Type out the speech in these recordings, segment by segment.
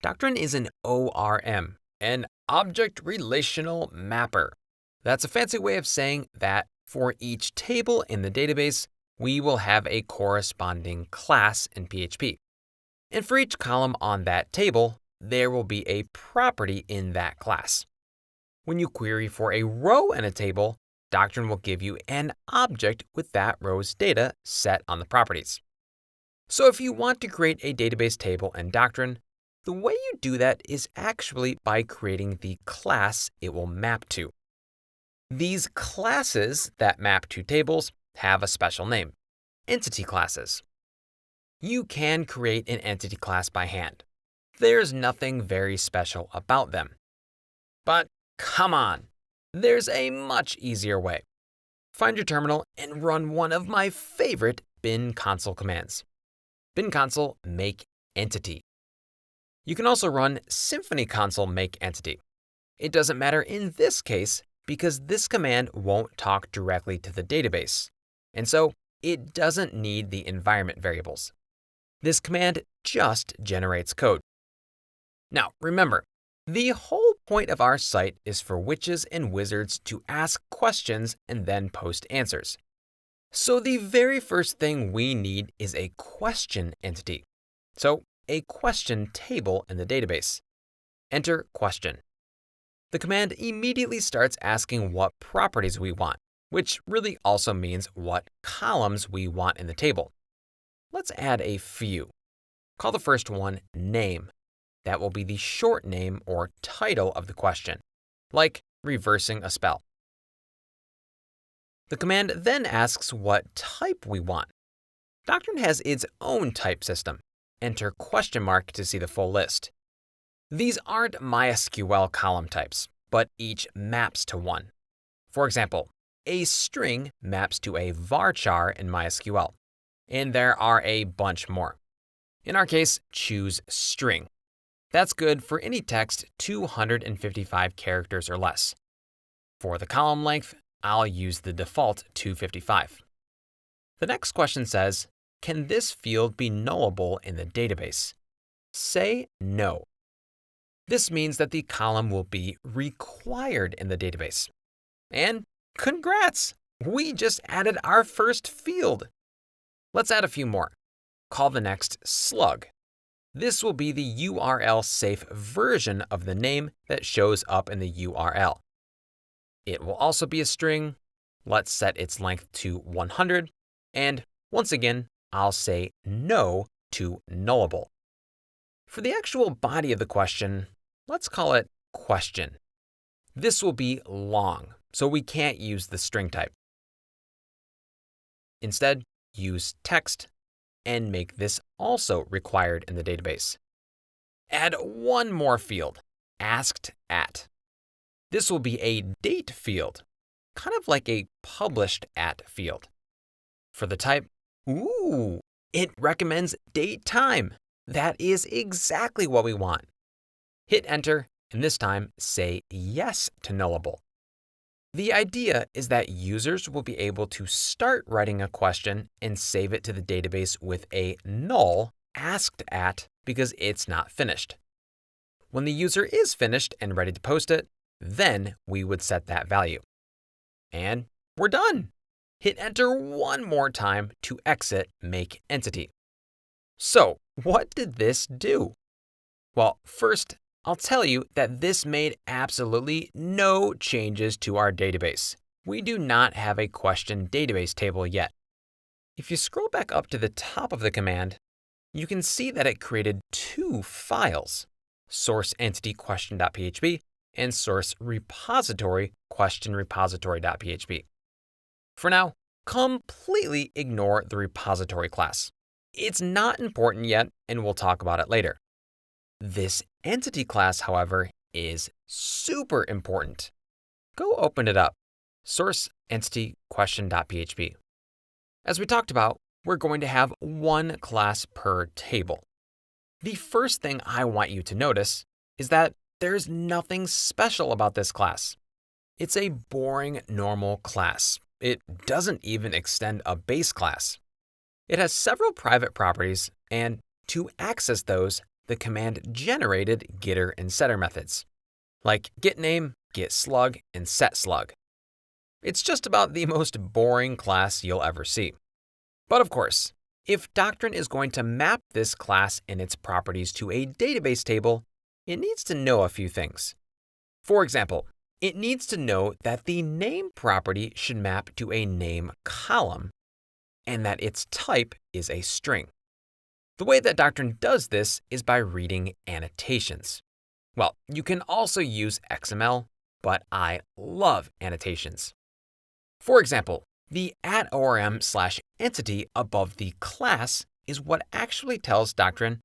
Doctrine is an ORM, an object relational mapper. That's a fancy way of saying that for each table in the database, we will have a corresponding class in PHP. And for each column on that table, there will be a property in that class. When you query for a row in a table, Doctrine will give you an object with that row's data set on the properties. So if you want to create a database table in Doctrine, the way you do that is actually by creating the class it will map to. These classes that map to tables have a special name: entity classes. You can create an entity class by hand. There's nothing very special about them. But come on, there's a much easier way. Find your terminal and run one of my favorite bin console commands. Bin console make entity. You can also run Symfony console make entity. It doesn't matter in this case because this command won't talk directly to the database, and so it doesn't need the environment variables. This command just generates code. Now remember, the whole point of our site is for witches and wizards to ask questions and then post answers. So the very first thing we need is a question entity. So a question table in the database. Enter question. The command immediately starts asking what properties we want, which really also means what columns we want in the table. Let's add a few. Call the first one name. That will be the short name or title of the question, like reversing a spell. The command then asks what type we want. Doctrine has its own type system. Enter question mark to see the full list. These aren't MySQL column types, but each maps to one. For example, a string maps to a varchar in MySQL, and there are a bunch more. In our case, choose string. That's good for any text 255 characters or less. For the column length, I'll use the default 255. The next question says, can this field be nullable in the database? Say no. This means that the column will be required in the database. And congrats! We just added our first field. Let's add a few more. Call the next slug. This will be the URL safe version of the name that shows up in the URL. It will also be a string. Let's set its length to 100. And once again, I'll say no to nullable. For the actual body of the question, let's call it question. This will be long, so we can't use the string type. Instead, use text and make this also required in the database. Add one more field, asked at. This will be a date field, kind of like a published at field. For the type, it recommends date time. That is exactly what we want. Hit enter, and this time say yes to nullable. The idea is that users will be able to start writing a question and save it to the database with a null asked at because it's not finished. When the user is finished and ready to post it, then we would set that value. And we're done. Hit enter one more time to exit make entity. So, what did this do? Well, first, I'll tell you that this made absolutely no changes to our database. We do not have a question database table yet. If you scroll back up to the top of the command, you can see that it created two files, source entity question.php and source repository question repository.php. For now, completely ignore the repository class. It's not important yet, and we'll talk about it later. This entity class, however, is super important. Go open it up, source entity question.php. As we talked about, we're going to have one class per table. The first thing I want you to notice is that there's nothing special about this class. It's a boring normal class. It doesn't even extend a base class. It has several private properties, and to access those, the command-generated getter and setter methods, like getName, getSlug, and setSlug. It's just about the most boring class you'll ever see. But of course, if Doctrine is going to map this class and its properties to a database table, it needs to know a few things. For example, it needs to know that the name property should map to a name column and that its type is a string. The way that Doctrine does this is by reading annotations. Well, you can also use XML, but I love annotations. For example, the @orm/entity above the class is what actually tells Doctrine,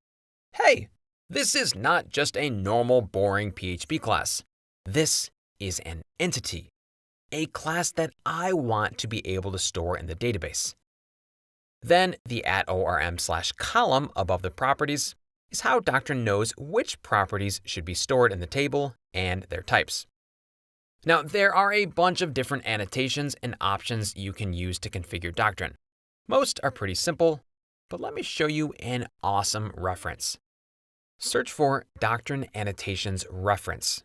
hey, this is not just a normal boring PHP class. This is an entity, a class that I want to be able to store in the database. Then the @orm/column above the properties is how Doctrine knows which properties should be stored in the table and their types. Now, there are a bunch of different annotations and options you can use to configure Doctrine. Most are pretty simple, but let me show you an awesome reference. Search for Doctrine Annotations Reference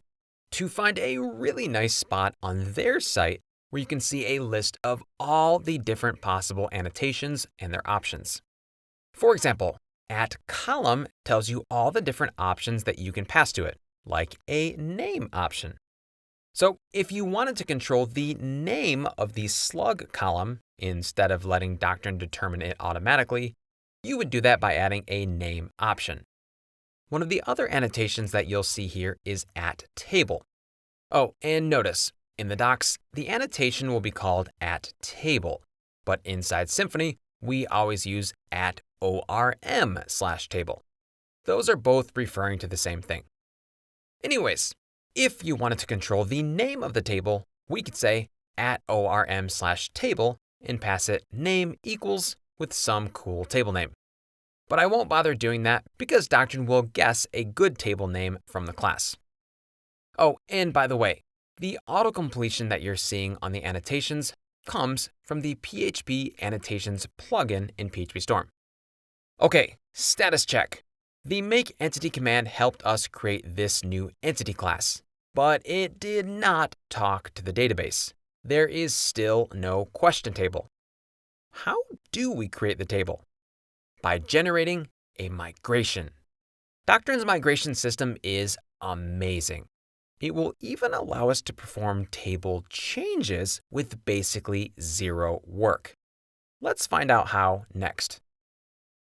to find a really nice spot on their site where you can see a list of all the different possible annotations and their options. For example, @column tells you all the different options that you can pass to it, like a name option. So if you wanted to control the name of the slug column instead of letting Doctrine determine it automatically, you would do that by adding a name option. One of the other annotations that you'll see here is @table. Oh, and notice, in the docs, the annotation will be called @table, but inside Symfony, we always use @orm/table. Those are both referring to the same thing. Anyways, if you wanted to control the name of the table, we could say @orm/table and pass it name equals with some cool table name. But I won't bother doing that because Doctrine will guess a good table name from the class. Oh, and by the way, the auto-completion that you're seeing on the annotations comes from the PHP Annotations plugin in PHP Storm. Okay, status check. The make entity command helped us create this new entity class, but it did not talk to the database. There is still no question table. How do we create the table? By generating a migration. Doctrine's migration system is amazing. It will even allow us to perform table changes with basically zero work. Let's find out how next.